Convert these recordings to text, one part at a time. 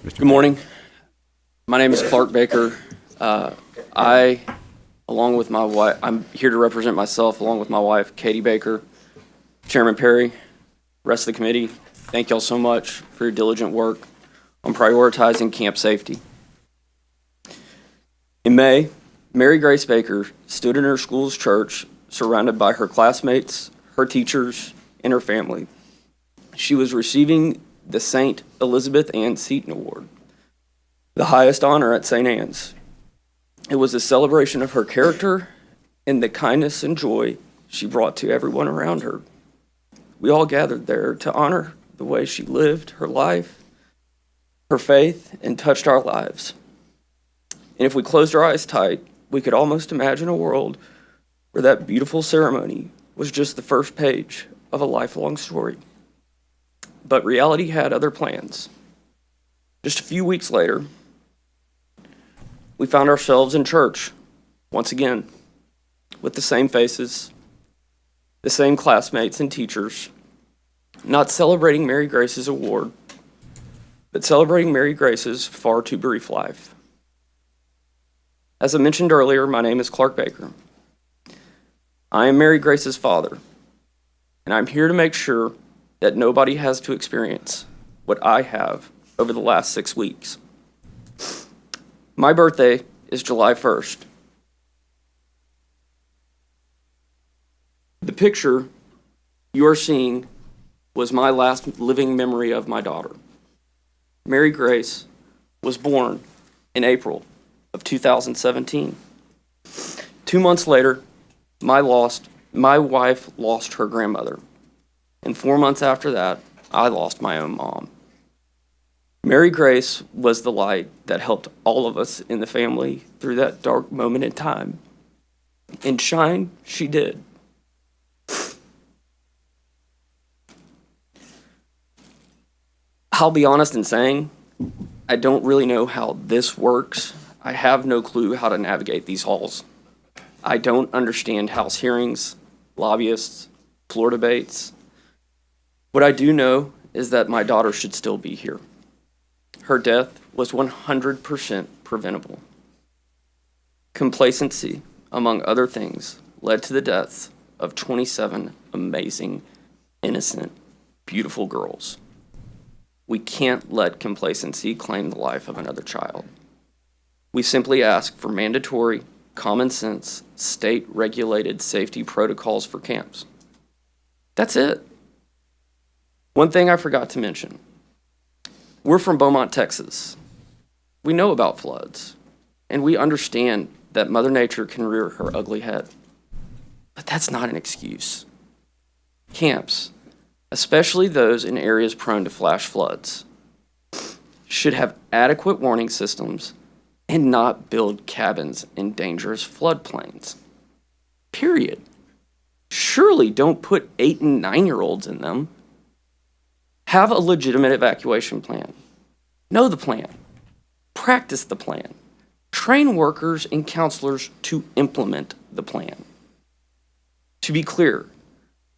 Mr. Good morning. My name is Clark Baker. I, along with my wife, I'm here to represent myself along with my wife, Katie Baker, Chairman Perry, rest of the committee. Thank y'all so much for your diligent work on prioritizing camp safety. In May, Mary Grace Baker stood in her school's church surrounded by her classmates, her teachers, and her family. She was receiving the St. Elizabeth Ann Seton Award, the highest honor at St. Anne's. It was a celebration of her character and the kindness and joy she brought to everyone around her. We all gathered there to honor the way she lived her life, her faith, and touched our lives. And if we closed our eyes tight, we could almost imagine a world where that beautiful ceremony was just the first page of a lifelong story. But reality had other plans. Just a few weeks later, we found ourselves in church once again with the same faces, the same classmates and teachers, not celebrating Mary Grace's award, but celebrating Mary Grace's far too brief life. As I mentioned earlier, my name is Clark Baker. I am Mary Grace's father, and I'm here to make sure that nobody has to experience what I have over the last 6 weeks. My birthday is July 1st. The picture you are seeing was my last living memory of my daughter. Mary Grace was born in April of 2017. 2 months later, my wife lost her grandmother. And 4 months after that, I lost my own mom. Mary Grace was the light that helped all of us in the family through that dark moment in time. And shine she did. I'll be honest in saying, I don't really know how this works. I have no clue how to navigate these halls. I don't understand House hearings, lobbyists, floor debates. What I do know is that my daughter should still be here. Her death was 100% preventable. Complacency, among other things, led to the deaths of 27 amazing, innocent, beautiful girls. We can't let complacency claim the life of another child. We simply ask for mandatory, common sense, state-regulated safety protocols for camps. That's it. One thing I forgot to mention. We're from Beaumont, Texas. We know about floods, and we understand that Mother Nature can rear her ugly head. But that's not an excuse. Camps, especially those in areas prone to flash floods, should have adequate warning systems and not build cabins in dangerous floodplains. Period. Surely don't put 8 and 9-year-olds in them. Have a legitimate evacuation plan. Know the plan. Practice the plan. Train workers and counselors to implement the plan. To be clear,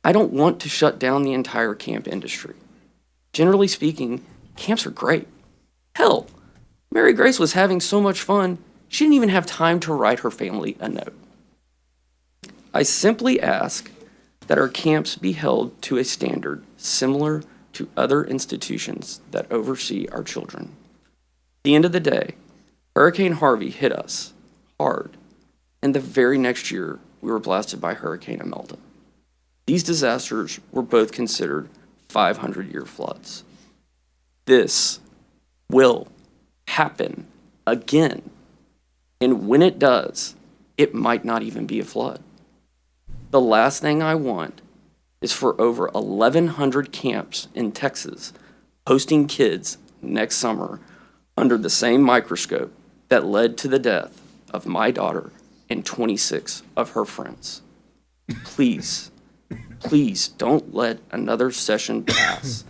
I don't want to shut down the entire camp industry. Generally speaking, camps are great. Hell, Mary Grace was having so much fun, she didn't even have time to write her family a note. I simply ask that our camps be held to a standard similar to other institutions that oversee our children. At the end of the day, Hurricane Harvey hit us hard, and the very next year, we were blasted by Hurricane Imelda. These disasters were both considered 500-year floods. This will happen again, and when it does, it might not even be a flood. The last thing I want is for over 1,100 camps in Texas hosting kids next summer under the same microscope that led to the death of my daughter and 26 of her friends. Please, please don't let another session pass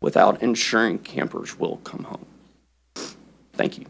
without ensuring campers will come home. Thank you.